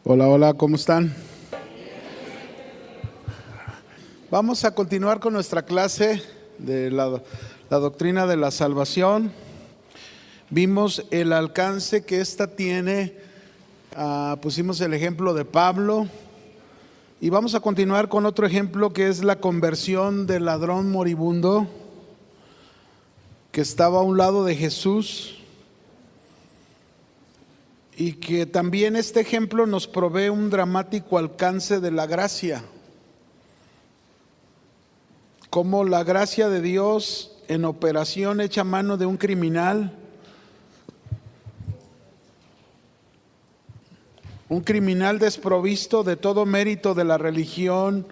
Hola, hola, ¿cómo están? Vamos a continuar con nuestra clase de la doctrina de la salvación. Vimos el alcance que esta tiene, pusimos el ejemplo de Pablo y vamos a continuar con otro ejemplo que es la conversión del ladrón moribundo que estaba a un lado de Jesús. Y que también este ejemplo nos provee un dramático alcance de la gracia. Como la gracia de Dios en operación echa mano de un criminal desprovisto de todo mérito de la religión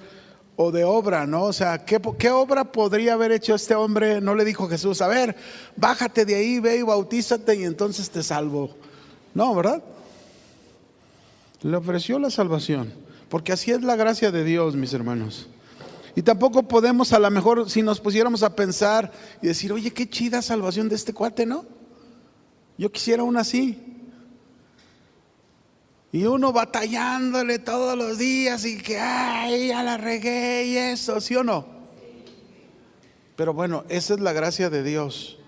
o de obra, ¿no? O sea, ¿qué obra podría haber hecho este hombre? No le dijo Jesús, a ver, bájate de ahí, ve y bautízate y entonces te salvo. No, ¿verdad? Le ofreció la salvación, porque así es la gracia de Dios, mis hermanos. Y tampoco podemos, a lo mejor, si nos pusiéramos a pensar y decir, oye, qué chida salvación de este cuate, ¿no? Yo quisiera una así. Y uno batallándole todos los días y que, ay, ya la regué y eso, ¿sí o no? Pero bueno, esa es la gracia de Dios.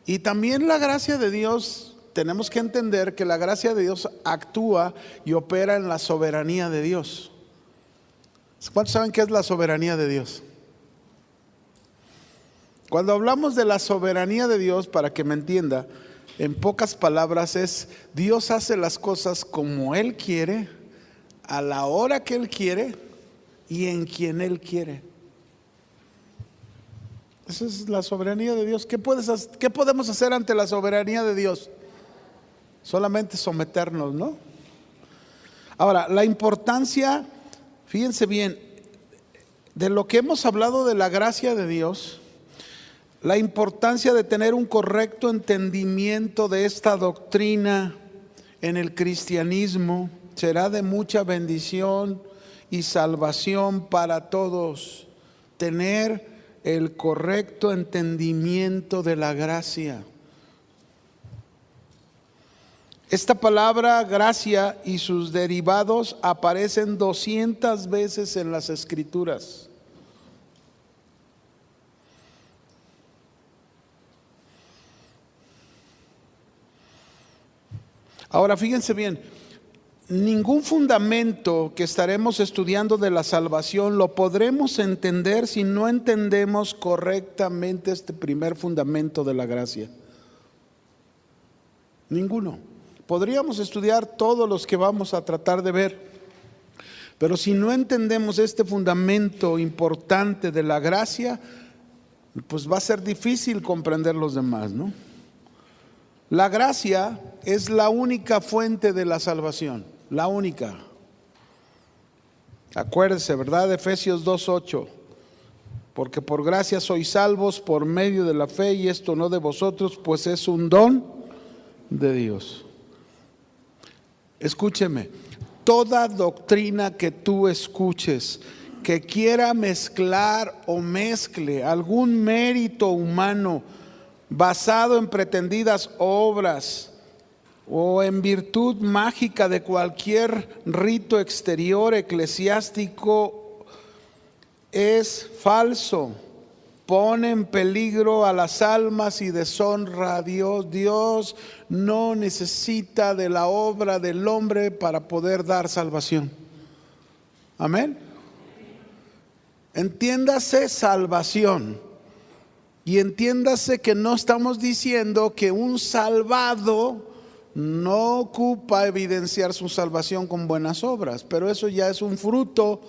Y también la gracia de Dios, tenemos que entender que la gracia de Dios actúa y opera en la soberanía de Dios. ¿Cuántos saben qué es la soberanía de Dios? Cuando hablamos de la soberanía de Dios, para que me entienda, en pocas palabras es: Dios hace las cosas como Él quiere, a la hora que Él quiere y en quien Él quiere. Esa es la soberanía de Dios. ¿Qué podemos hacer ante la soberanía de Dios? Solamente someternos, ¿no? Ahora, la importancia, fíjense bien, de lo que hemos hablado de la gracia de Dios, la importancia de tener un correcto entendimiento de esta doctrina en el cristianismo será de mucha bendición y salvación para todos. Tener el correcto entendimiento de la gracia. Esta palabra gracia y sus derivados aparecen 200 veces en las Escrituras. Ahora fíjense bien, ningún fundamento que estaremos estudiando de la salvación lo podremos entender si no entendemos correctamente este primer fundamento de la gracia. Ninguno. Podríamos estudiar todos los que vamos a tratar de ver, pero si no entendemos este fundamento importante de la gracia, pues va a ser difícil comprender los demás, ¿no? La gracia es la única fuente de la salvación, la única. Acuérdese, ¿verdad? Efesios 2:8. Porque por gracia sois salvos por medio de la fe, y esto no de vosotros, pues es un don de Dios. Escúcheme, toda doctrina que tú escuches que quiera mezclar o mezcle algún mérito humano basado en pretendidas obras o en virtud mágica de cualquier rito exterior eclesiástico es falso. Pone en peligro a las almas y deshonra a Dios. Dios no necesita de la obra del hombre para poder dar salvación. Amén. Entiéndase salvación. Y entiéndase que no estamos diciendo que un salvado no ocupa evidenciar su salvación con buenas obras, pero eso ya es un fruto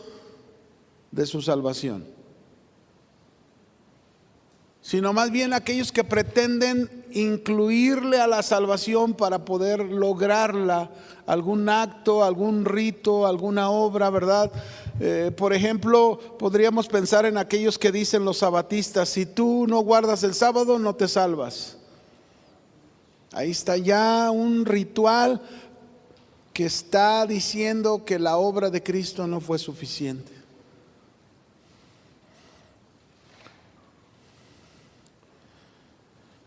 de su salvación. Sino más bien aquellos que pretenden incluirle a la salvación para poder lograrla, algún acto, algún rito, alguna obra, ¿verdad? Por ejemplo, podríamos pensar en aquellos que dicen los sabatistas: si tú no guardas el sábado, no te salvas. Ahí está ya un ritual que está diciendo que la obra de Cristo no fue suficiente.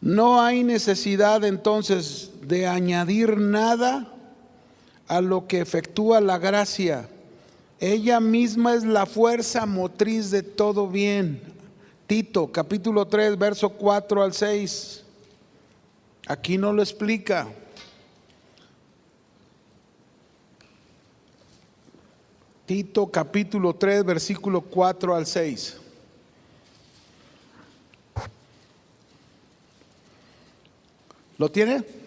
No hay necesidad entonces de añadir nada a lo que efectúa la gracia. Ella misma es la fuerza motriz de todo bien. Tito, capítulo 3, verso 4 al 6. Aquí no lo explica. Tito, capítulo 3, versículo 4 al 6. ¿Lo tiene?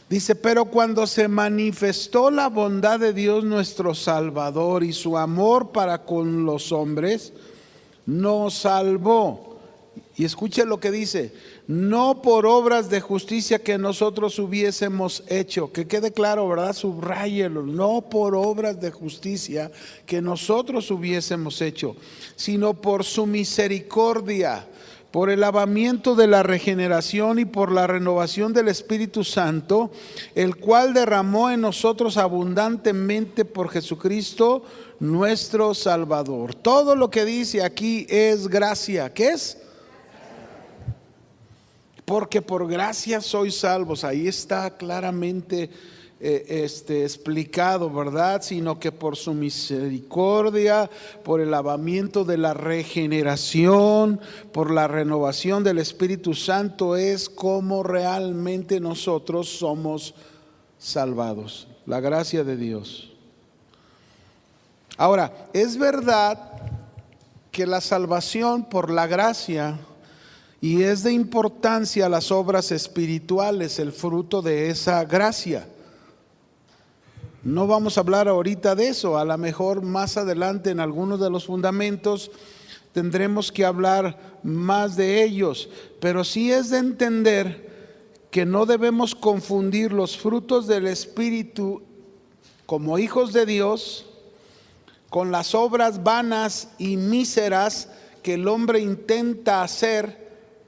Dice, pero cuando se manifestó la bondad de Dios nuestro Salvador y su amor para con los hombres, nos salvó. Y escuche lo que dice, no por obras de justicia que nosotros hubiésemos hecho. Que quede claro, ¿verdad? Subráyelo. No por obras de justicia que nosotros hubiésemos hecho, sino por su misericordia, por el lavamiento de la regeneración y por la renovación del Espíritu Santo, el cual derramó en nosotros abundantemente por Jesucristo nuestro Salvador. Todo lo que dice aquí es gracia. ¿Qué es? Porque por gracia sois salvos. Ahí está claramente explicado, ¿verdad? Sino que por su misericordia, por el lavamiento de la regeneración, por la renovación del Espíritu Santo, es como realmente nosotros somos salvados. La gracia de Dios. Ahora, es verdad que la salvación por la gracia, y es de importancia las obras espirituales, el fruto de esa gracia. No vamos a hablar ahorita de eso, a lo mejor más adelante en algunos de los fundamentos tendremos que hablar más de ellos, pero sí es de entender que no debemos confundir los frutos del Espíritu como hijos de Dios con las obras vanas y míseras que el hombre intenta hacer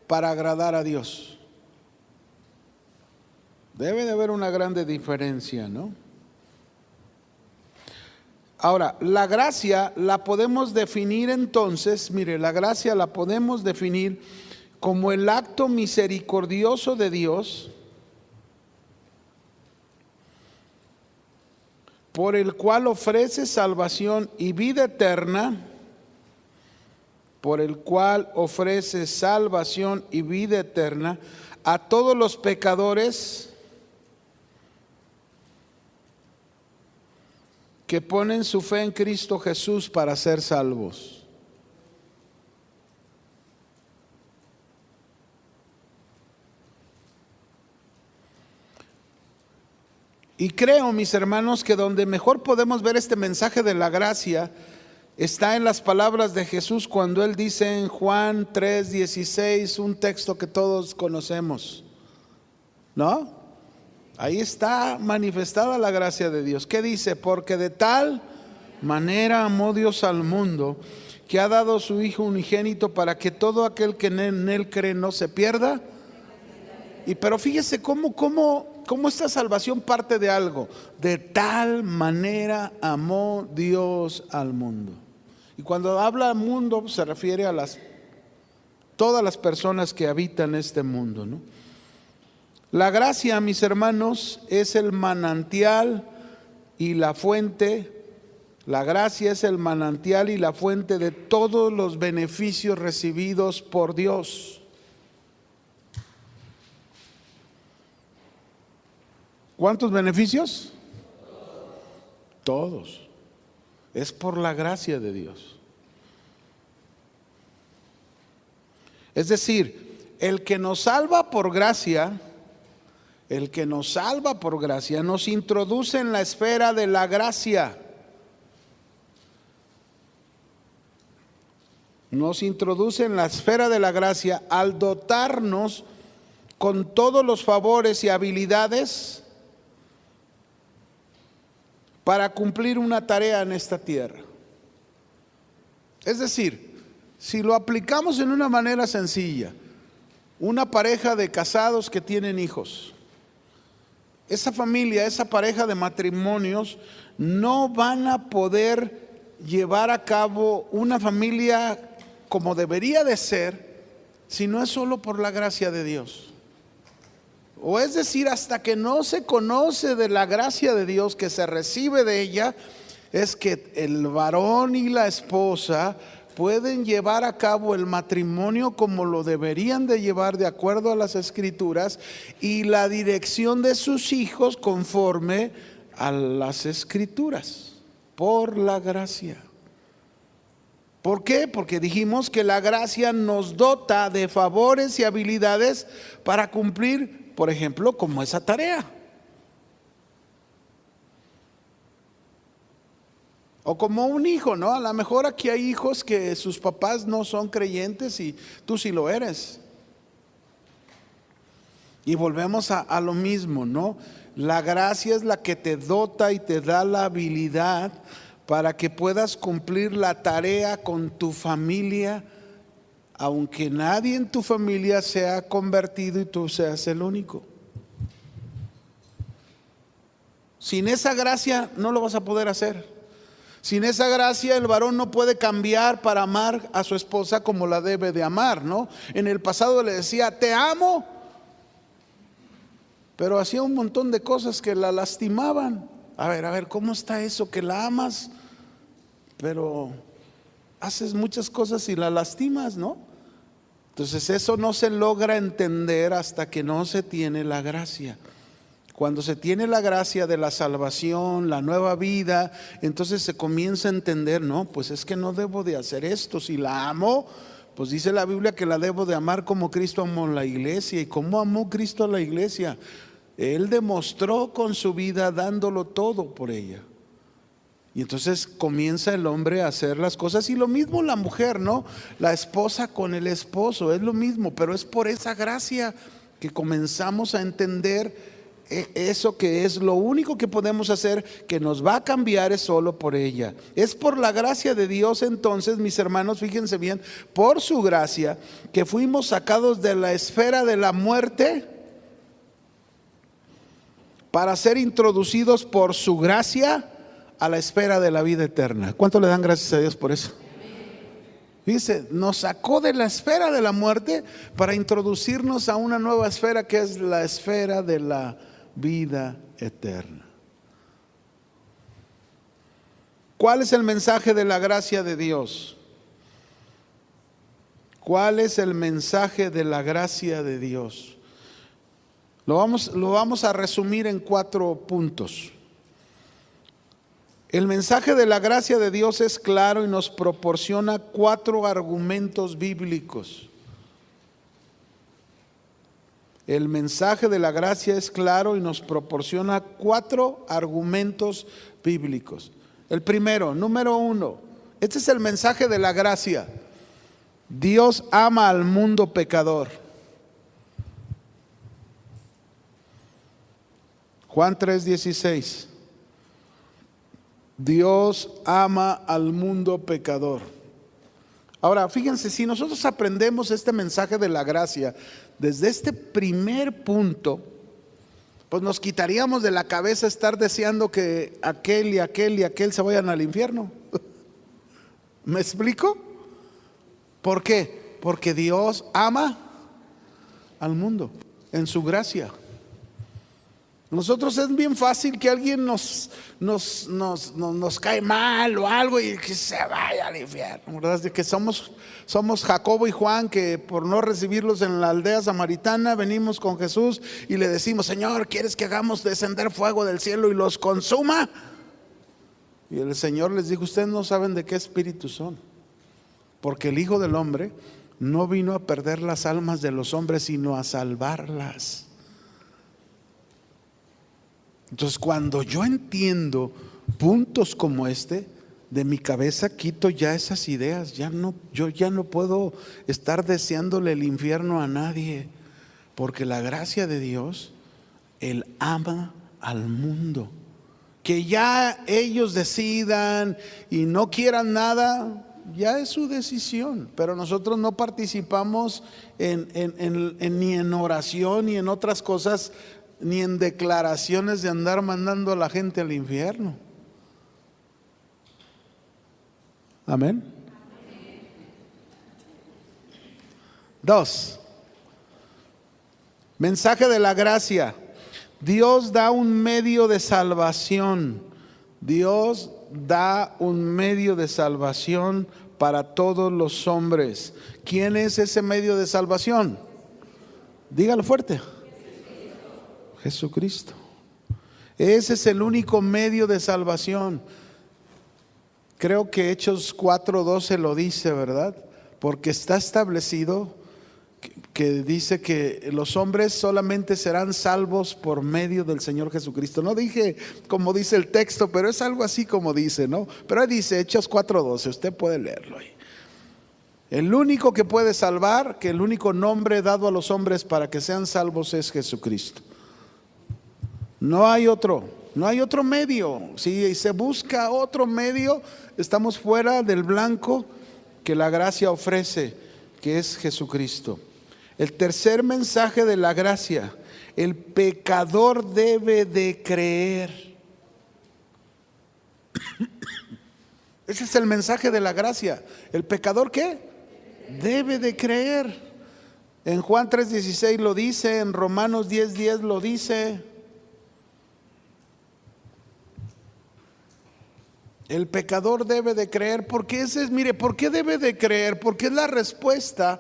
para agradar a Dios. Debe de haber una grande diferencia, ¿no? Ahora, la gracia la podemos definir entonces, mire, la gracia la podemos definir como el acto misericordioso de Dios por el cual ofrece salvación y vida eterna, por el cual ofrece salvación y vida eterna a todos los pecadores que ponen su fe en Cristo Jesús para ser salvos. Y creo, mis hermanos, que donde mejor podemos ver este mensaje de la gracia está en las palabras de Jesús cuando Él dice en Juan 3:16, un texto que todos conocemos, ¿no? Ahí está manifestada la gracia de Dios. ¿Qué dice? Porque de tal manera amó Dios al mundo, que ha dado su Hijo unigénito para que todo aquel que en Él cree no se pierda. Pero fíjese cómo esta salvación parte de algo. De tal manera amó Dios al mundo. Y cuando habla mundo se refiere a todas las personas que habitan este mundo, ¿no? La gracia, mis hermanos, es el manantial y la fuente. La gracia es el manantial y la fuente de todos los beneficios recibidos por Dios. ¿Cuántos beneficios? Todos. Es por la gracia de Dios. Es decir, el que nos salva por gracia, nos introduce en la esfera de la gracia. Nos introduce en la esfera de la gracia al dotarnos con todos los favores y habilidades para cumplir una tarea en esta tierra. Es decir, si lo aplicamos en una manera sencilla, una pareja de casados que tienen hijos, esa familia, esa pareja de matrimonios no van a poder llevar a cabo una familia como debería de ser si no es solo por la gracia de Dios. o es decir, hasta que no se conoce de la gracia de Dios que se recibe de ella, es que el varón y la esposa pueden llevar a cabo el matrimonio como lo deberían de llevar de acuerdo a las Escrituras, y la dirección de sus hijos conforme a las Escrituras, por la gracia. ¿Por qué? Porque dijimos que la gracia nos dota de favores y habilidades para cumplir, por ejemplo, como esa tarea. O como un hijo, ¿no? A lo mejor aquí hay hijos que sus papás no son creyentes y tú sí lo eres. Y volvemos a lo mismo, ¿no? La gracia es la que te dota y te da la habilidad para que puedas cumplir la tarea con tu familia, aunque nadie en tu familia sea convertido y tú seas el único. Sin esa gracia no lo vas a poder hacer. Sin esa gracia el varón no puede cambiar para amar a su esposa como la debe de amar, ¿no? En el pasado le decía, te amo, pero hacía un montón de cosas que la lastimaban. A ver, ¿cómo está eso? Que la amas, pero haces muchas cosas y la lastimas, ¿no? Entonces eso no se logra entender hasta que no se tiene la gracia. Cuando se tiene la gracia de la salvación, la nueva vida, entonces se comienza a entender, no, pues es que no debo de hacer esto. Si la amo, pues dice la Biblia que la debo de amar como Cristo amó la iglesia. ¿Y cómo amó Cristo a la iglesia? Él demostró con su vida dándolo todo por ella. Y entonces comienza el hombre a hacer las cosas, y lo mismo la mujer, ¿no? La esposa con el esposo, es lo mismo, pero es por esa gracia que comenzamos a entender eso, que es lo único que podemos hacer, que nos va a cambiar es solo por ella. Es por la gracia de Dios entonces, mis hermanos, fíjense bien, por su gracia que fuimos sacados de la esfera de la muerte para ser introducidos por su gracia a la esfera de la vida eterna. ¿Cuánto le dan gracias a Dios por eso? Dice, nos sacó de la esfera de la muerte para introducirnos a una nueva esfera, que es la esfera de la vida eterna. ¿Cuál es el mensaje de la gracia de Dios? ¿Cuál es el mensaje de la gracia de Dios? Lo vamos a resumir en 4 puntos. El mensaje de la gracia de Dios es claro y nos proporciona 4 argumentos bíblicos. El mensaje de la gracia es claro y nos proporciona 4 argumentos bíblicos. El primero, número 1, este es el mensaje de la gracia. Dios ama al mundo pecador. Juan 3:16. Dios ama al mundo pecador. Ahora, fíjense, si nosotros aprendemos este mensaje de la gracia desde este primer punto, pues nos quitaríamos de la cabeza estar deseando que aquel y aquel y aquel se vayan al infierno. ¿Me explico? ¿Por qué? Porque Dios ama al mundo en su gracia. Nosotros es bien fácil que alguien nos cae mal o algo y que se vaya al infierno, ¿verdad? De que somos Jacobo y Juan, que por no recibirlos en la aldea samaritana venimos con Jesús y le decimos, Señor, ¿quieres que hagamos descender fuego del cielo y los consuma? Y el Señor les dijo, ustedes no saben de qué espíritu son, porque el Hijo del Hombre no vino a perder las almas de los hombres, sino a salvarlas. Entonces, cuando yo entiendo puntos como este, de mi cabeza quito ya esas ideas. Yo ya no puedo estar deseándole el infierno a nadie, porque la gracia de Dios, Él ama al mundo. Que ya ellos decidan y no quieran nada, ya es su decisión, pero nosotros no participamos ni en oración ni en otras cosas, ni en declaraciones de andar mandando a la gente al infierno. Amén. 2. Mensaje de la gracia. Dios da un medio de salvación. Dios da un medio de salvación para todos los hombres. ¿Quién es ese medio de salvación? Dígalo fuerte. Jesucristo. Ese es el único medio de salvación. Creo que Hechos 4:12 lo dice, ¿verdad? Porque está establecido que dice que los hombres solamente serán salvos por medio del Señor Jesucristo. No dije como dice el texto, pero es algo así como dice, ¿no? Pero ahí dice Hechos 4:12, usted puede leerlo ahí. El único que puede salvar, que el único nombre dado a los hombres para que sean salvos es Jesucristo. No hay otro medio. Si se busca otro medio, estamos fuera del blanco que la gracia ofrece, que es Jesucristo. El tercer mensaje de la gracia: el pecador debe de creer. Ese es el mensaje de la gracia. ¿El pecador qué? Debe de creer. En Juan 3:16 lo dice, en Romanos 10:10 lo dice. El pecador debe de creer, porque ¿por qué debe de creer? Porque es la respuesta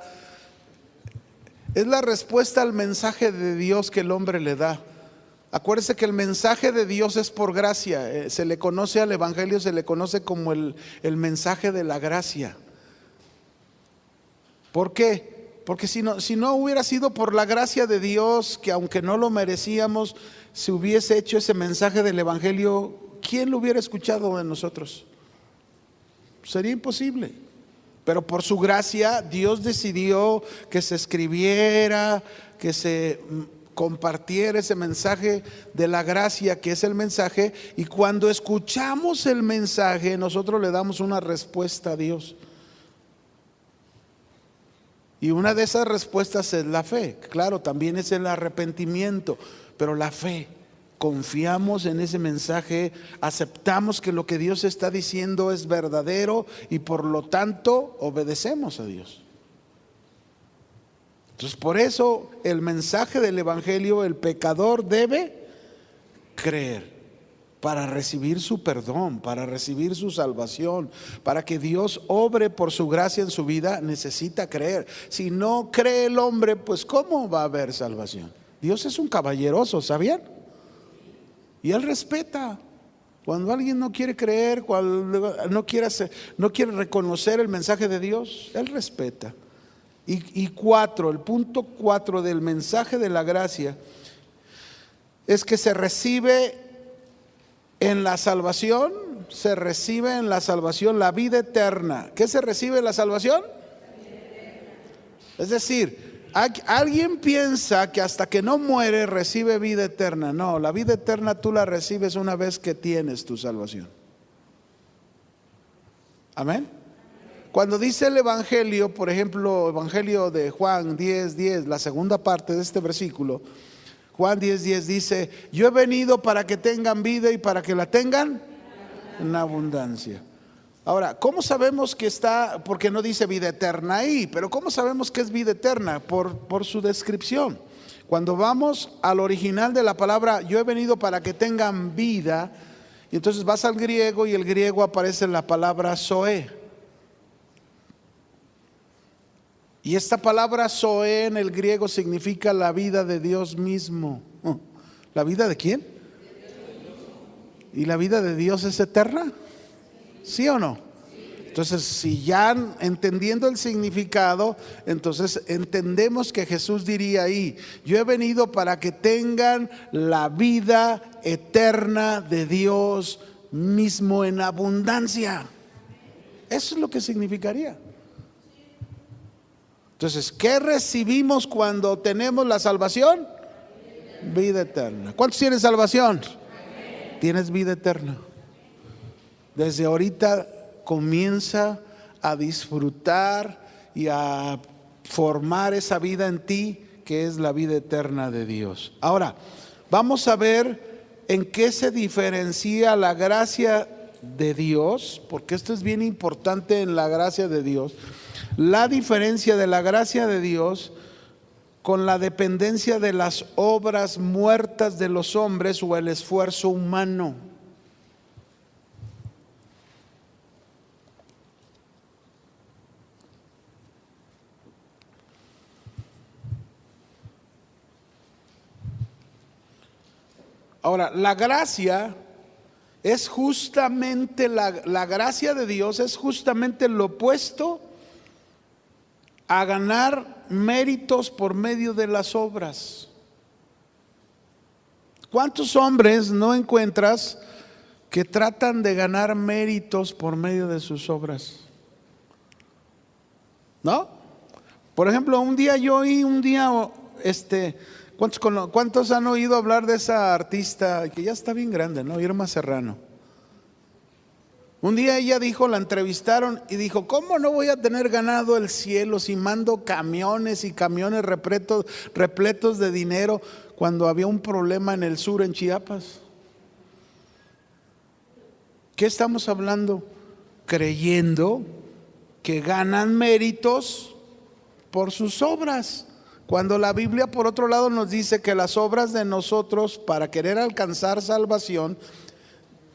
al mensaje de Dios que el hombre le da. Acuérdese que el mensaje de Dios es por gracia. Se le conoce al evangelio, se le conoce como el mensaje de la gracia. ¿Por qué? Porque si no hubiera sido por la gracia de Dios, que aunque no lo merecíamos, se hubiese hecho ese mensaje del evangelio, ¿quién lo hubiera escuchado de nosotros? Sería imposible. Pero por su gracia Dios decidió que se escribiera, que se compartiera ese mensaje de la gracia, que es el mensaje. Y cuando escuchamos el mensaje, nosotros le damos una respuesta a Dios. Y una de esas respuestas es la fe. Claro, también es el arrepentimiento, pero la fe. Confiamos en ese mensaje, aceptamos que lo que Dios está diciendo es verdadero y por lo tanto obedecemos a Dios. Entonces, por eso el mensaje del evangelio: el pecador debe creer para recibir su perdón, para recibir su salvación, para que Dios obre por su gracia en su vida. Necesita creer. Si no cree el hombre, pues ¿cómo va a haber salvación? Dios es un caballeroso, ¿sabían? Y Él respeta. Cuando alguien no quiere creer, cuando no quiere reconocer el mensaje de Dios, Él respeta. Y el punto 4 del mensaje de la gracia es que se recibe en la salvación, la vida eterna. ¿Qué se recibe en la salvación? Es decir, alguien piensa que hasta que no muere recibe vida eterna. No, la vida eterna tú la recibes una vez que tienes tu salvación. Amén. Cuando dice el evangelio, por ejemplo, evangelio de Juan 10:10, la segunda parte de este versículo, Juan 10:10 dice: yo he venido para que tengan vida y para que la tengan en abundancia. Ahora, ¿cómo sabemos que está? Porque no dice vida eterna ahí, pero ¿cómo sabemos que es vida eterna? Por su descripción. Cuando vamos al original de la palabra, yo he venido para que tengan vida, y entonces vas al griego y el griego aparece la palabra zoe. Y esta palabra zoe en el griego significa la vida de Dios mismo. ¿La vida de quién? ¿Y la vida de Dios es eterna? ¿Sí o no? Entonces, si ya entendiendo el significado, entonces entendemos que Jesús diría ahí: yo he venido para que tengan la vida eterna de Dios mismo en abundancia. Eso es lo que significaría. Entonces, ¿qué recibimos cuando tenemos la salvación? Vida eterna. ¿Cuántos tienen salvación? Tienes vida eterna. Desde ahorita comienza a disfrutar y a formar esa vida en ti, que es la vida eterna de Dios. Ahora, vamos a ver en qué se diferencia la gracia de Dios, porque esto es bien importante en la gracia de Dios. La diferencia de la gracia de Dios con la dependencia de las obras muertas de los hombres o el esfuerzo humano. Ahora, la gracia es justamente, la gracia de Dios es justamente lo opuesto a ganar méritos por medio de las obras. ¿Cuántos hombres no encuentras que tratan de ganar méritos por medio de sus obras? ¿No? Por ejemplo, ¿cuántos han oído hablar de esa artista que ya está bien grande, ¿no? Irma Serrano. Un día ella dijo, la entrevistaron y dijo: ¿cómo no voy a tener ganado el cielo si mando camiones y camiones repletos de dinero cuando había un problema en el sur, en Chiapas? ¿Qué estamos hablando? Creyendo que ganan méritos por sus obras, cuando la Biblia por otro lado nos dice que las obras de nosotros para querer alcanzar salvación,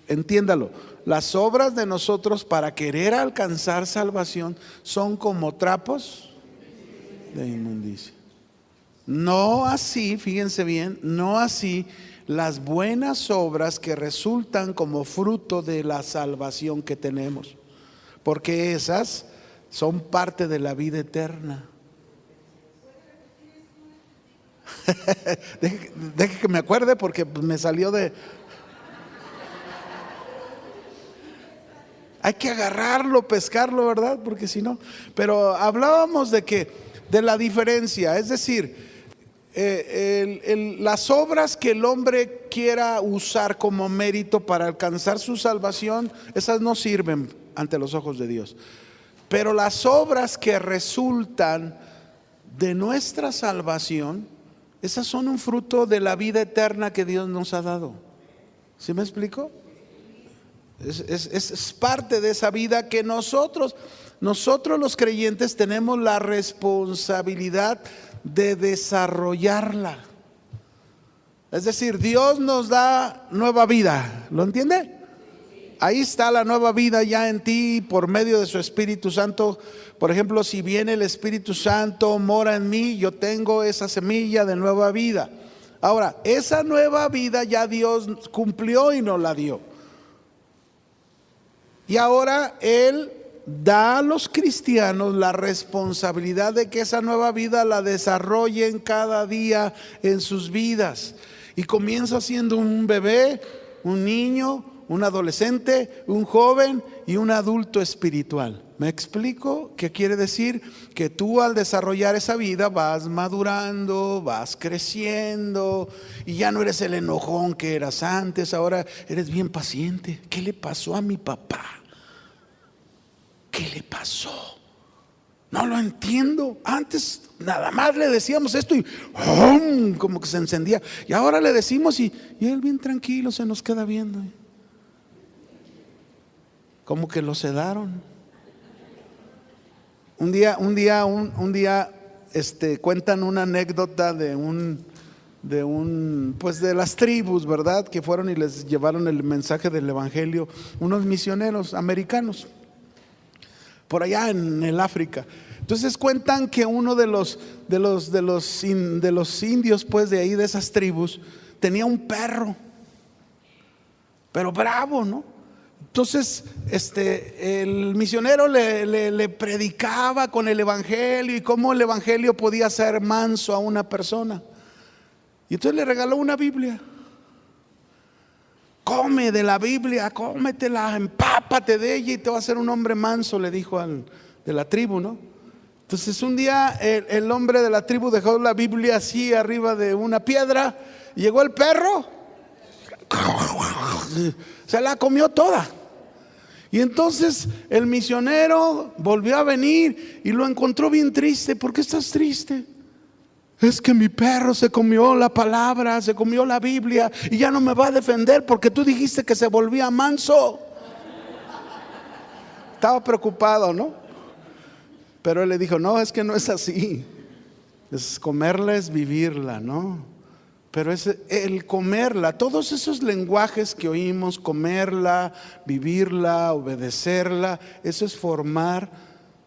entiéndalo, las obras de nosotros para querer alcanzar salvación son como trapos de inmundicia. No así, fíjense bien, no así las buenas obras que resultan como fruto de la salvación que tenemos, porque esas son parte de la vida eterna. Deje que me acuerde porque me salió de... Hay que agarrarlo, pescarlo, ¿verdad? Porque si no... Pero hablábamos de la diferencia, es decir, las obras que el hombre quiera usar como mérito para alcanzar su salvación, esas no sirven ante los ojos de Dios. Pero las obras que resultan de nuestra salvación, esas son un fruto de la vida eterna que Dios nos ha dado. ¿Sí me explico? Es parte de esa vida que nosotros los creyentes tenemos la responsabilidad de desarrollarla. Es decir, Dios nos da nueva vida, ¿lo entiende? Ahí está la nueva vida ya en ti por medio de su Espíritu Santo. Por ejemplo, si viene el Espíritu Santo, mora en mí, yo tengo esa semilla de nueva vida. Ahora, esa nueva vida ya Dios cumplió y nos la dio. Y ahora Él da a los cristianos la responsabilidad de que esa nueva vida la desarrollen cada día en sus vidas. Y comienza siendo un bebé, un niño, un adolescente, un joven y un adulto espiritual. ¿Me explico? ¿Qué quiere decir? Que tú al desarrollar esa vida vas madurando, vas creciendo y ya no eres el enojón que eras antes, ahora eres bien paciente. ¿Qué le pasó a mi papá? ¿Qué le pasó? No lo entiendo. Antes nada más le decíamos esto y ¡oh!, como que se encendía. Y ahora le decimos y él bien tranquilo se nos queda viendo. Como que lo sedaron. Un día cuentan una anécdota pues de las tribus, ¿verdad? Que fueron y les llevaron el mensaje del evangelio unos misioneros americanos por allá en el África. Entonces cuentan que uno de los indios, pues de ahí, de esas tribus, tenía un perro, pero bravo, ¿no? Entonces el misionero le predicaba con el evangelio y cómo el evangelio podía hacer manso a una persona. Y entonces le regaló una Biblia. Come de la Biblia, cómetela, empápate de ella y te va a hacer un hombre manso, le dijo de la tribu, ¿no? Entonces un día el hombre de la tribu dejó la Biblia así arriba de una piedra, y llegó el perro, se la comió toda. Y entonces el misionero volvió a venir y lo encontró bien triste. ¿Por qué estás triste? Es que mi perro se comió la palabra, se comió la Biblia y ya no me va a defender porque tú dijiste que se volvía manso. Estaba preocupado, ¿no? Pero él le dijo: no, es que no es así. Comerla es vivirla, ¿no? Pero es el comerla, todos esos lenguajes que oímos, comerla, vivirla, obedecerla, eso es formar,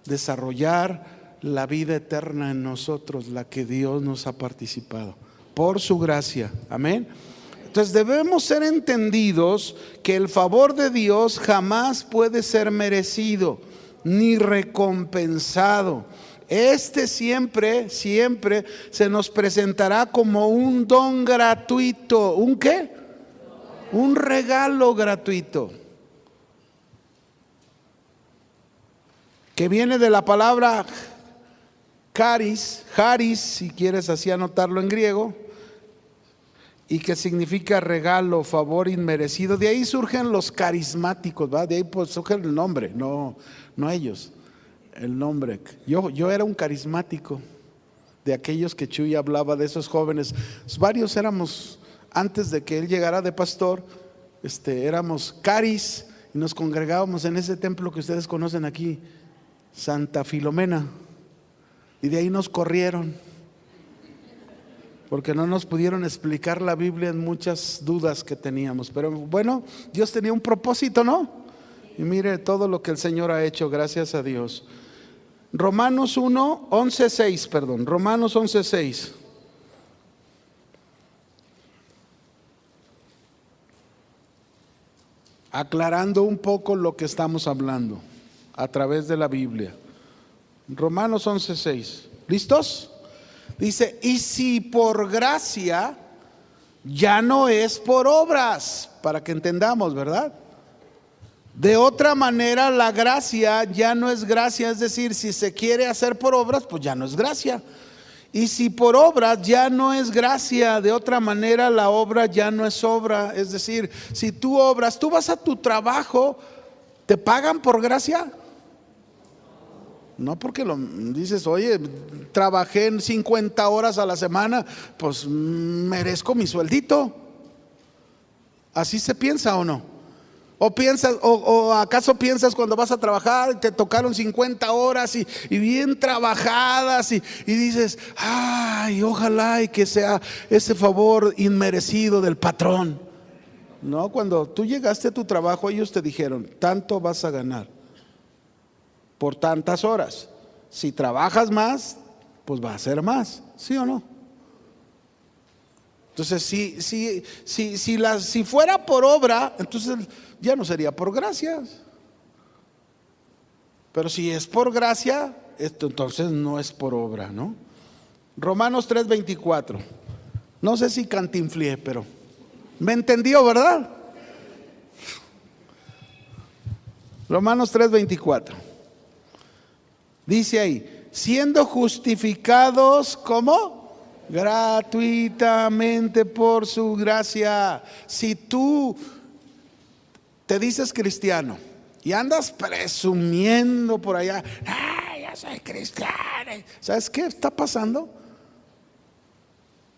desarrollar la vida eterna en nosotros, la que Dios nos ha participado, por su gracia. Amén. Entonces debemos ser entendidos que el favor de Dios jamás puede ser merecido ni recompensado. Siempre se nos presentará como un don gratuito. ¿Un qué? Un regalo gratuito. Que viene de la palabra charis, si quieres así anotarlo en griego, y que significa regalo, favor inmerecido. De ahí surgen los carismáticos, ¿va? De ahí pues surge el nombre, no ellos. El nombre. Yo era un carismático de aquellos que Chuy hablaba, de esos jóvenes. Varios éramos, antes de que él llegara de pastor, éramos caris y nos congregábamos en ese templo que ustedes conocen aquí, Santa Filomena, y de ahí nos corrieron porque no nos pudieron explicar la Biblia en muchas dudas que teníamos. Pero bueno, Dios tenía un propósito, ¿no? Y mire todo lo que el Señor ha hecho, gracias a Dios. Romanos 11:6. Aclarando un poco lo que estamos hablando a través de la Biblia. Romanos 11:6. ¿Listos? Dice, y si por gracia, ya no es por obras, para que entendamos, ¿verdad? De otra manera, la gracia ya no es gracia, es decir, si se quiere hacer por obras, pues ya no es gracia. Y si por obras ya no es gracia, de otra manera la obra ya no es obra. Es decir, si tú obras, tú vas a tu trabajo, ¿te pagan por gracia? No, porque dices, oye, trabajé en 50 horas a la semana, pues merezco mi sueldito. ¿Así se piensa o no? ¿O acaso piensas cuando vas a trabajar, te tocaron 50 horas y bien trabajadas y dices, ay, ojalá y que sea ese favor inmerecido del patrón? No, cuando tú llegaste a tu trabajo, ellos te dijeron, tanto vas a ganar por tantas horas. Si trabajas más, pues va a ser más, ¿sí o no? Entonces, si fuera por obra, entonces ya no sería por gracia. Pero si es por gracia, esto entonces no es por obra, ¿no? Romanos 3:24. No sé si cantinflié, pero me entendió, ¿verdad? Romanos 3:24. Dice ahí, siendo justificados, ¿cómo? Gratuitamente por su gracia. Si tú te dices cristiano y andas presumiendo por allá, yo soy cristiano, ¿sabes qué está pasando?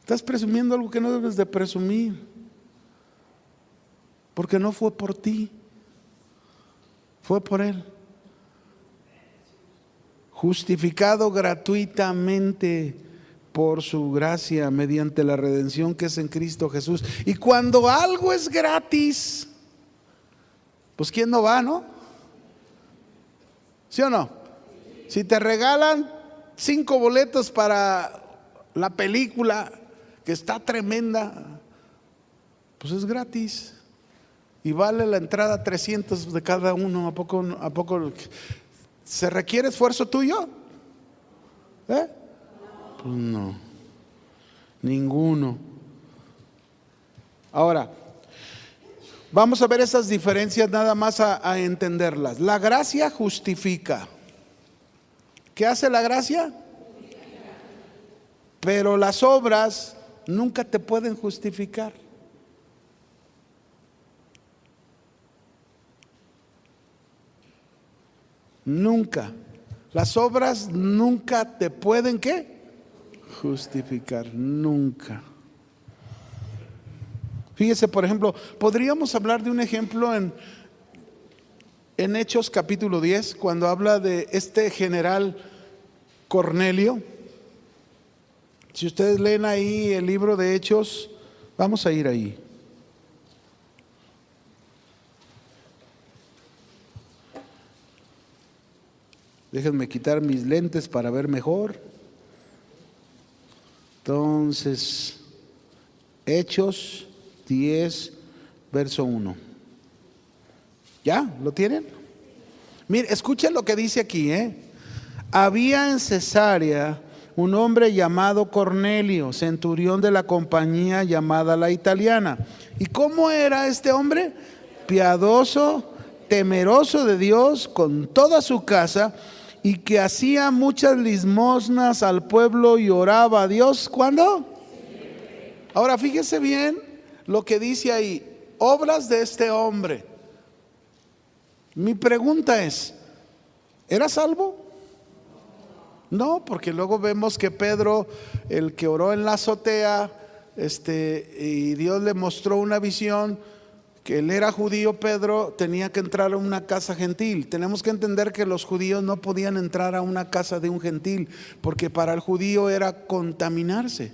Estás presumiendo algo que no debes de presumir, porque no fue por ti, fue por Él. Justificado gratuitamente por su gracia, mediante la redención que es en Cristo Jesús. Y cuando algo es gratis, pues ¿quién no va, no? ¿Sí o no? Si te regalan 5 boletos para la película que está tremenda, pues es gratis y vale la entrada 300 de cada uno. ¿A poco se requiere esfuerzo tuyo? Pues no, ninguno. Ahora, vamos a ver esas diferencias nada más a entenderlas. La gracia justifica. ¿Qué hace la gracia? Pero las obras nunca te pueden justificar. Nunca. Las obras nunca te pueden, ¿qué? Justificar, nunca. Fíjese, por ejemplo, podríamos hablar de un ejemplo en Hechos capítulo 10, cuando habla de este general Cornelio. Si ustedes leen ahí el libro de Hechos, vamos a ir ahí. Déjenme quitar mis lentes para ver mejor. Entonces, Hechos 10, verso 1. ¿Ya? ¿Lo tienen? Mire, escuchen lo que dice aquí, Había en Cesarea un hombre llamado Cornelio, centurión de la compañía llamada La Italiana. ¿Y cómo era este hombre? Piadoso, temeroso de Dios con toda su casa, y que hacía muchas limosnas al pueblo y oraba a Dios. ¿Cuándo? Ahora fíjese bien lo que dice ahí, obras de este hombre. Mi pregunta es, ¿era salvo? No, porque luego vemos que Pedro, el que oró en la azotea, y Dios le mostró una visión, que él era judío. Pedro tenía que entrar a una casa gentil. Tenemos que entender que los judíos no podían entrar a una casa de un gentil, porque para el judío era contaminarse.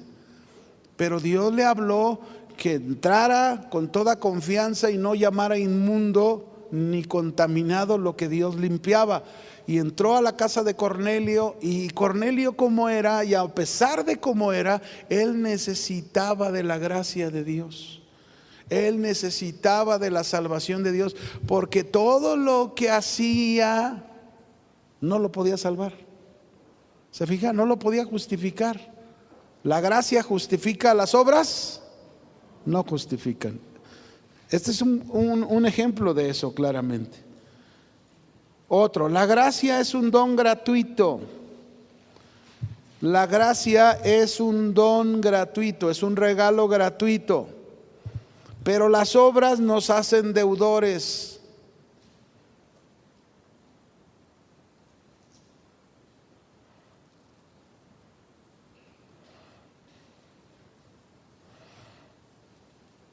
Pero Dios le habló que entrara con toda confianza y no llamara inmundo ni contaminado lo que Dios limpiaba. Y entró a la casa de Cornelio, y Cornelio como era, y a pesar de cómo era, él necesitaba de la gracia de Dios. Él necesitaba de la salvación de Dios, porque todo lo que hacía no lo podía salvar. ¿Se fija? No lo podía justificar. La gracia justifica, las obras no justifican. Este es un ejemplo de eso claramente. Otro, la gracia es un don gratuito. La gracia es un don gratuito, es un regalo gratuito. Pero las obras nos hacen deudores.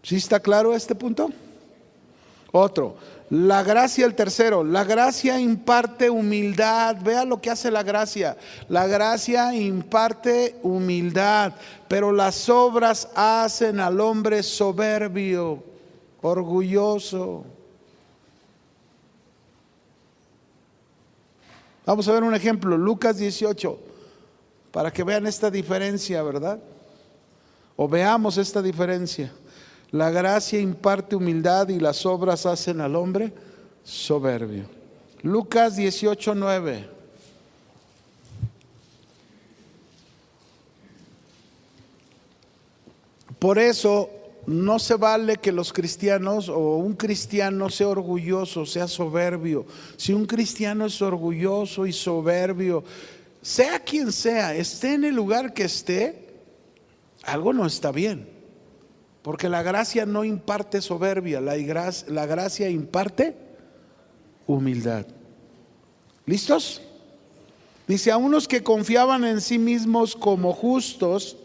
¿Sí está claro este punto? Otro, la gracia, el tercero, la gracia imparte humildad. Vea lo que hace la gracia. La gracia imparte humildad, pero las obras hacen al hombre soberbio, orgulloso. Vamos a ver un ejemplo, Lucas 18, para que vean esta diferencia, ¿verdad? O veamos esta diferencia. La gracia imparte humildad y las obras hacen al hombre soberbio. Lucas 18, 9. Por eso no se vale que los cristianos o un cristiano sea orgulloso, sea soberbio. Si un cristiano es orgulloso y soberbio, sea quien sea, esté en el lugar que esté, algo no está bien. Porque la gracia no imparte soberbia, la gracia imparte humildad. ¿Listos? Dice, a unos que confiaban en sí mismos como justos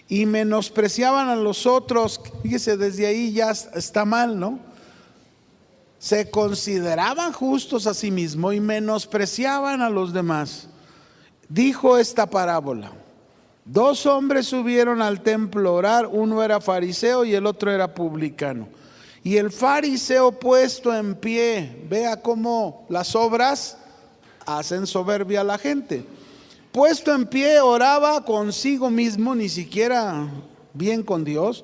y menospreciaban a los otros. Fíjese, desde ahí ya está mal, ¿no? Se consideraban justos a sí mismos y menospreciaban a los demás. Dijo esta parábola. 2 hombres subieron al templo a orar, uno era fariseo y el otro era publicano. Y el fariseo puesto en pie, vea cómo las obras hacen soberbia a la gente. Puesto en pie oraba consigo mismo, ni siquiera bien con Dios,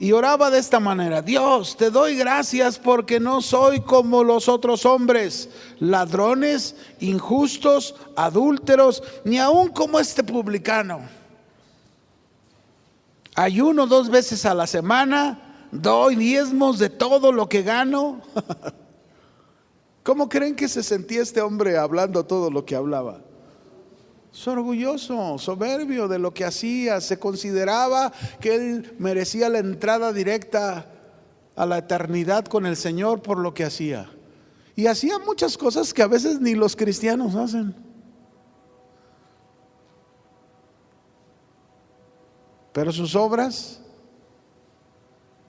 y oraba de esta manera: Dios, te doy gracias porque no soy como los otros hombres, ladrones, injustos, adúlteros, ni aun como este publicano. Ayuno 2 veces a la semana, doy diezmos de todo lo que gano. ¿Cómo creen que se sentía este hombre hablando todo lo que hablaba? Es orgulloso, soberbio de lo que hacía. Se consideraba que él merecía la entrada directa a la eternidad con el Señor por lo que hacía. Y hacía muchas cosas que a veces ni los cristianos hacen. Pero sus obras,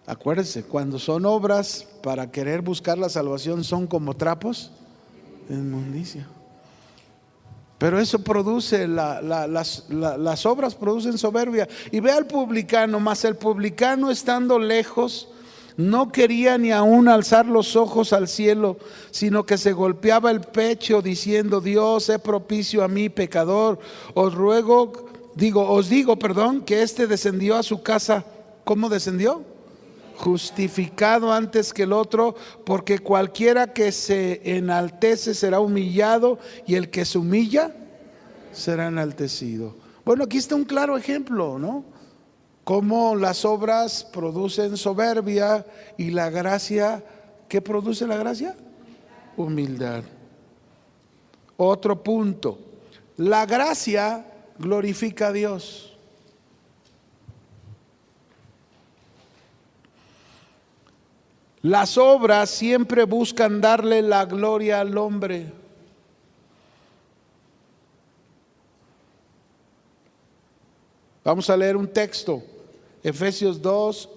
acuérdense, cuando son obras para querer buscar la salvación, son como trapos de inmundicia. Pero eso produce, las obras producen soberbia. Y ve al publicano, mas el publicano estando lejos, no quería ni aún alzar los ojos al cielo, sino que se golpeaba el pecho diciendo: Dios, sé propicio a mí, pecador. Os digo, que este descendió a su casa. ¿Cómo descendió? Justificado antes que el otro, porque cualquiera que se enaltece será humillado, y el que se humilla será enaltecido. Bueno, aquí está un claro ejemplo, ¿no? Cómo las obras producen soberbia, y la gracia, ¿qué produce la gracia? Humildad. Otro punto, la gracia glorifica a Dios. Las obras siempre buscan darle la gloria al hombre. Vamos a leer un texto, Efesios 2,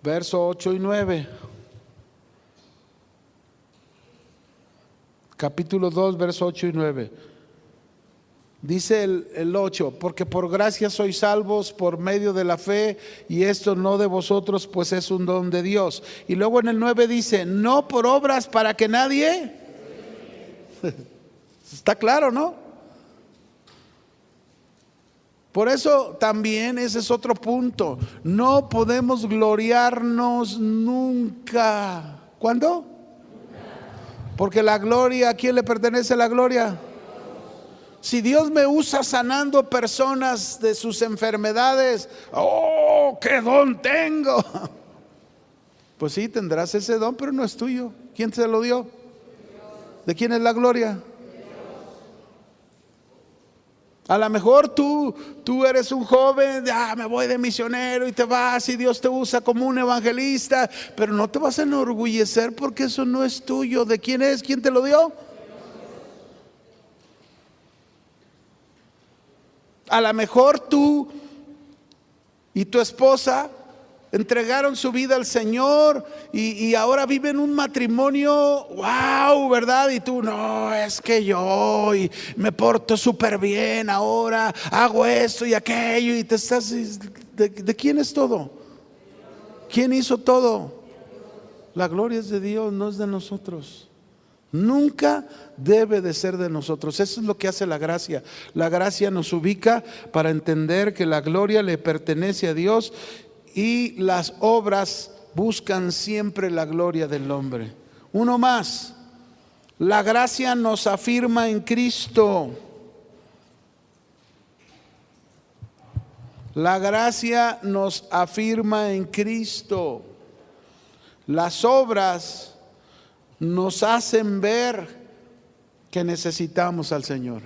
verso 8 y 9. Capítulo 2, verso 8 y 9. Dice el 8: porque por gracia sois salvos por medio de la fe, y esto no de vosotros, pues es un don de Dios. Y luego en el 9 dice: no por obras para que nadie. Está claro, ¿no? Por eso también ese es otro punto. No podemos gloriarnos nunca. ¿Cuándo? Porque la gloria, ¿a quién le pertenece la gloria? Si Dios me usa sanando personas de sus enfermedades, ¡oh, qué don tengo! Pues sí, tendrás ese don, pero no es tuyo. ¿Quién te lo dio? ¿De quién es la gloria? A lo mejor tú eres un joven, me voy de misionero, y te vas y Dios te usa como un evangelista, pero no te vas a enorgullecer porque eso no es tuyo. ¿De quién es? ¿Quién te lo dio? A lo mejor tú y tu esposa entregaron su vida al Señor y ahora viven un matrimonio, wow, ¿verdad? Y tú, no, es que yo me porto súper bien ahora, hago esto y aquello, y te estás, ¿de quién es todo? ¿Quién hizo todo? La gloria es de Dios, no es de nosotros. Nunca debe de ser de nosotros. Eso es lo que hace la gracia. La gracia nos ubica para entender que la gloria le pertenece a Dios, y las obras buscan siempre la gloria del hombre. Uno más, la gracia nos afirma en Cristo. La gracia nos afirma en Cristo. Las obras nos hacen ver que necesitamos al Señor.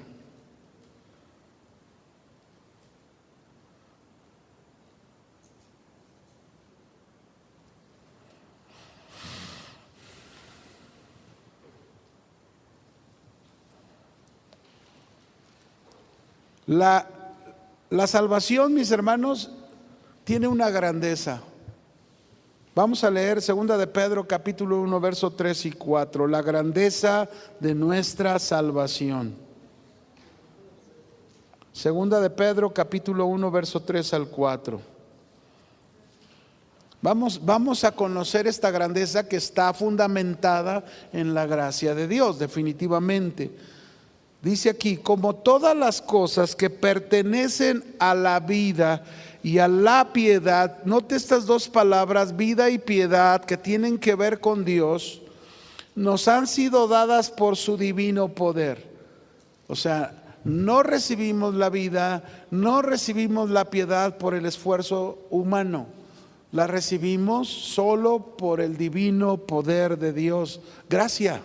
La salvación, mis hermanos, tiene una grandeza. Vamos a leer 2 de Pedro capítulo 1, verso 3 y 4. La grandeza de nuestra salvación. 2 de Pedro capítulo 1, verso 3 al 4. Vamos a conocer esta grandeza que está fundamentada en la gracia de Dios, definitivamente. Dice aquí: como todas las cosas que pertenecen a la vida y a la piedad. Note estas dos palabras, vida y piedad, que tienen que ver con Dios, nos han sido dadas por su divino poder. O sea, no recibimos la vida, no recibimos la piedad por el esfuerzo humano, la recibimos solo por el divino poder de Dios. Gracia.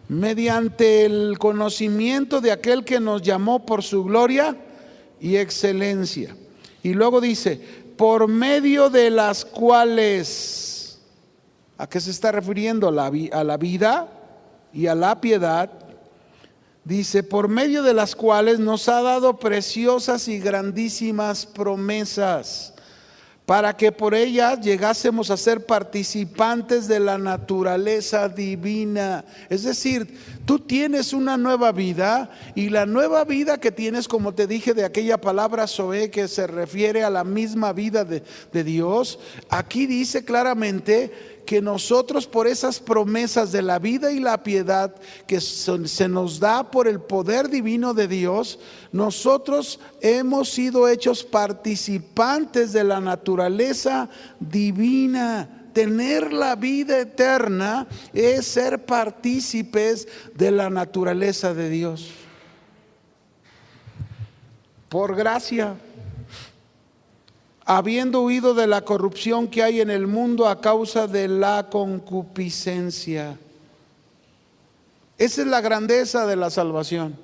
Mediante el conocimiento de aquel que nos llamó por su gloria y excelencia. Y luego dice: por medio de las cuales, ¿a qué se está refiriendo? A la vida y a la piedad. Dice: por medio de las cuales nos ha dado preciosas y grandísimas promesas, para que por ella llegásemos a ser participantes de la naturaleza divina. Es decir, tú tienes una nueva vida, y la nueva vida que tienes, como te dije, de aquella palabra zoe, que se refiere a la misma vida de Dios, aquí dice claramente que nosotros, por esas promesas de la vida y la piedad que se nos da por el poder divino de Dios, nosotros hemos sido hechos participantes de la naturaleza divina. Tener la vida eterna es ser partícipes de la naturaleza de Dios. Por gracia, habiendo huido de la corrupción que hay en el mundo a causa de la concupiscencia. Esa es la grandeza de la salvación.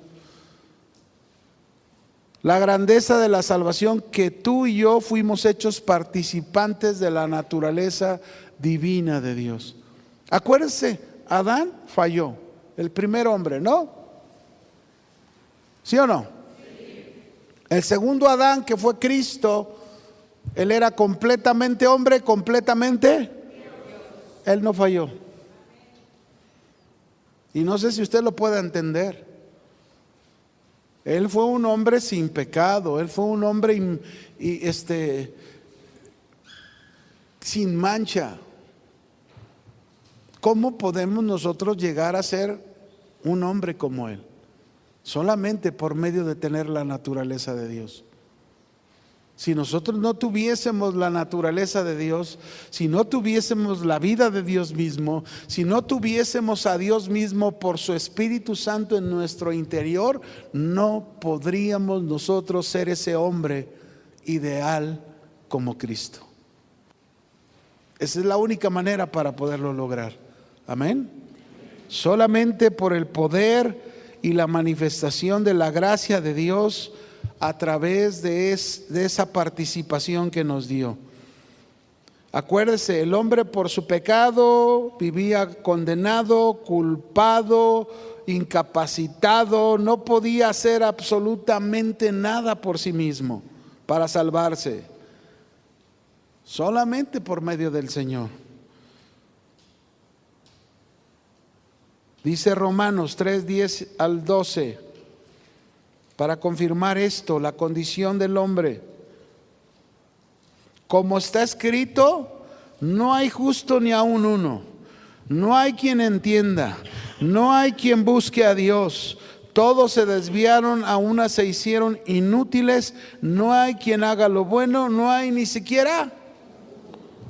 La grandeza de la salvación, que tú y yo fuimos hechos participantes de la naturaleza divina de Dios. Acuérdense, Adán falló, el primer hombre, ¿no? ¿Sí o no? El segundo Adán, que fue Cristo, él era completamente hombre, completamente Dios. Él no falló. Y no sé si usted lo puede entender. Él fue un hombre sin pecado. Él fue un hombre sin mancha. ¿Cómo podemos nosotros llegar a ser un hombre como él? Solamente por medio de tener la naturaleza de Dios. Si nosotros no tuviésemos la naturaleza de Dios, si no tuviésemos la vida de Dios mismo, si no tuviésemos a Dios mismo por su Espíritu Santo en nuestro interior, no podríamos nosotros ser ese hombre ideal como Cristo. Esa es la única manera para poderlo lograr. Amén. Solamente por el poder y la manifestación de la gracia de Dios, a través de esa participación que nos dio. Acuérdese, el hombre por su pecado vivía condenado, culpado, incapacitado, no podía hacer absolutamente nada por sí mismo para salvarse, solamente por medio del Señor. Dice Romanos 3:10 al 12. Para confirmar esto, la condición del hombre. Como está escrito, no hay justo ni aun uno. No hay quien entienda. No hay quien busque a Dios. Todos se desviaron, a una se hicieron inútiles. No hay quien haga lo bueno. No hay ni siquiera.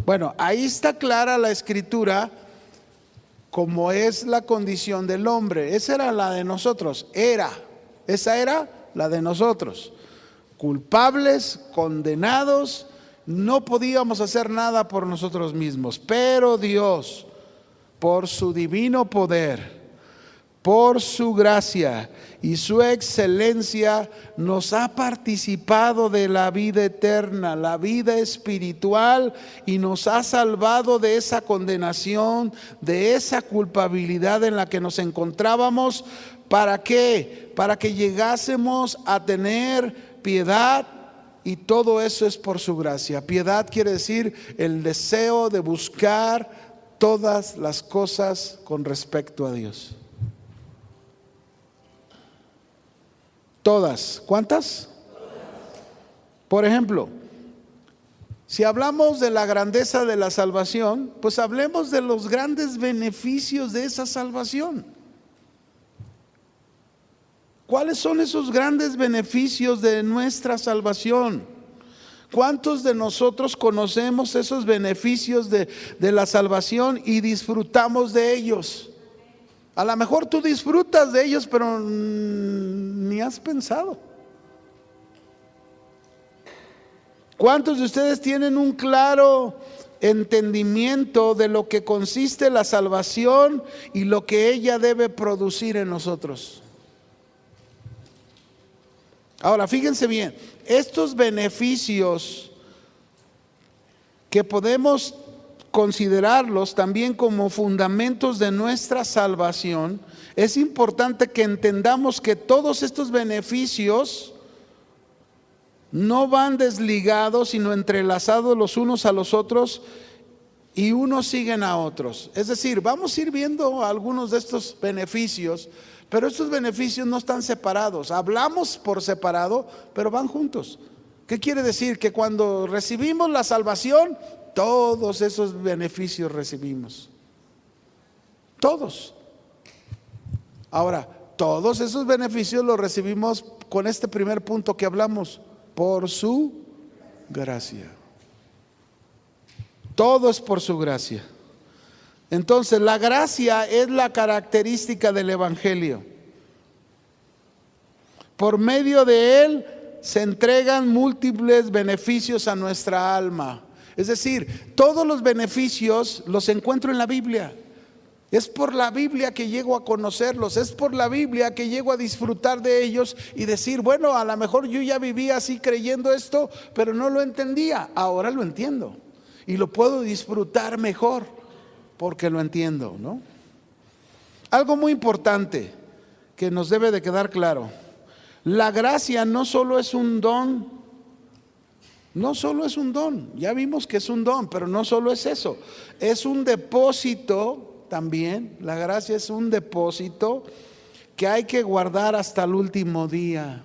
Bueno, ahí está clara la escritura, como es la condición del hombre. Esa era la de nosotros. Esa era la de nosotros, culpables, condenados, no podíamos hacer nada por nosotros mismos, pero Dios, por su divino poder, por su gracia y su excelencia, nos ha participado de la vida eterna, la vida espiritual, y nos ha salvado de esa condenación, de esa culpabilidad en la que nos encontrábamos. ¿Para qué? Para que llegásemos a tener piedad, y todo eso es por su gracia. Piedad quiere decir el deseo de buscar todas las cosas con respecto a Dios. Todas. ¿Cuántas? Por ejemplo, si hablamos de la grandeza de la salvación, pues hablemos de los grandes beneficios de esa salvación. ¿Cuáles son esos grandes beneficios de nuestra salvación? ¿Cuántos de nosotros conocemos esos beneficios de la salvación y disfrutamos de ellos? A lo mejor tú disfrutas de ellos, pero ni has pensado. ¿Cuántos de ustedes tienen un claro entendimiento de lo que consiste la salvación y lo que ella debe producir en nosotros? Ahora, fíjense bien, estos beneficios que podemos considerarlos también como fundamentos de nuestra salvación, es importante que entendamos que todos estos beneficios no van desligados, sino entrelazados los unos a los otros, y unos siguen a otros. Es decir, vamos a ir viendo algunos de estos beneficios, pero estos beneficios no están separados. Hablamos por separado, pero van juntos. ¿Qué quiere decir? Que cuando recibimos la salvación, todos esos beneficios recibimos. Todos. Ahora, todos esos beneficios los recibimos con este primer punto que hablamos, por su gracia. Todo es por su gracia. Entonces, la gracia es la característica del Evangelio. Por medio de él se entregan múltiples beneficios a nuestra alma. Es decir, todos los beneficios los encuentro en la Biblia. Es por la Biblia que llego a conocerlos, es por la Biblia que llego a disfrutar de ellos y decir, bueno, a lo mejor yo ya vivía así creyendo esto, pero no lo entendía. Ahora lo entiendo y lo puedo disfrutar mejor porque lo entiendo, ¿no? Algo muy importante que nos debe de quedar claro: la gracia no solo es un don, no solo es un don, ya vimos que es un don, pero no solo es eso, es un depósito también. La gracia es un depósito que hay que guardar hasta el último día.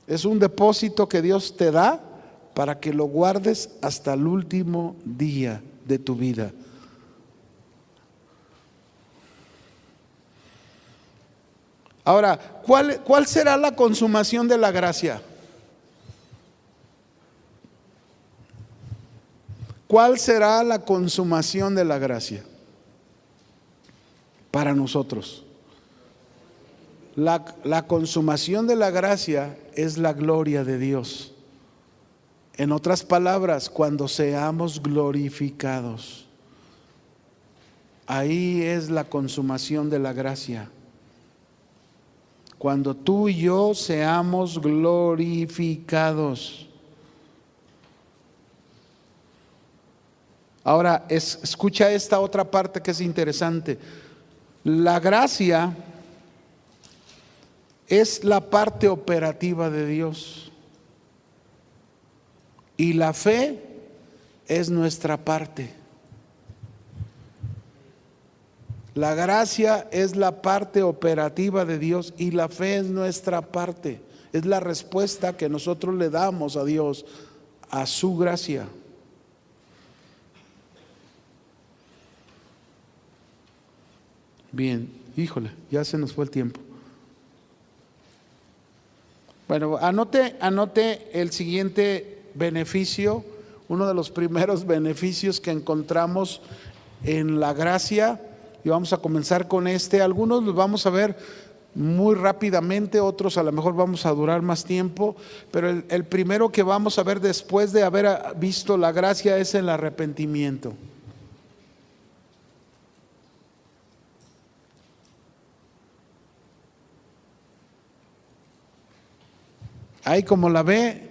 Es un depósito que Dios te da para que lo guardes hasta el último día de tu vida. Ahora, ¿cuál será la consumación de la gracia? ¿Cuál será la consumación de la gracia para nosotros? La consumación de la gracia es la gloria de Dios. En otras palabras, cuando seamos glorificados, ahí es la consumación de la gracia. Cuando tú y yo seamos glorificados. Ahora, escucha esta otra parte que es interesante. La gracia es la parte operativa de Dios y la fe es nuestra parte. La gracia es la parte operativa de Dios y la fe es nuestra parte. Es la respuesta que nosotros le damos a Dios, a su gracia. Bien, híjole, ya se nos fue el tiempo. Bueno, anote el siguiente beneficio, uno de los primeros beneficios que encontramos en la gracia, y vamos a comenzar con este. Algunos los vamos a ver muy rápidamente, otros a lo mejor vamos a durar más tiempo, pero el primero que vamos a ver después de haber visto la gracia es el arrepentimiento. Ahí como la ve,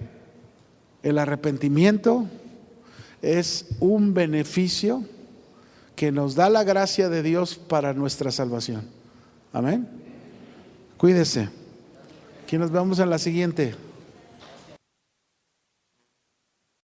el arrepentimiento es un beneficio que nos da la gracia de Dios para nuestra salvación. Amén. Cuídese. Aquí nos vemos en la siguiente.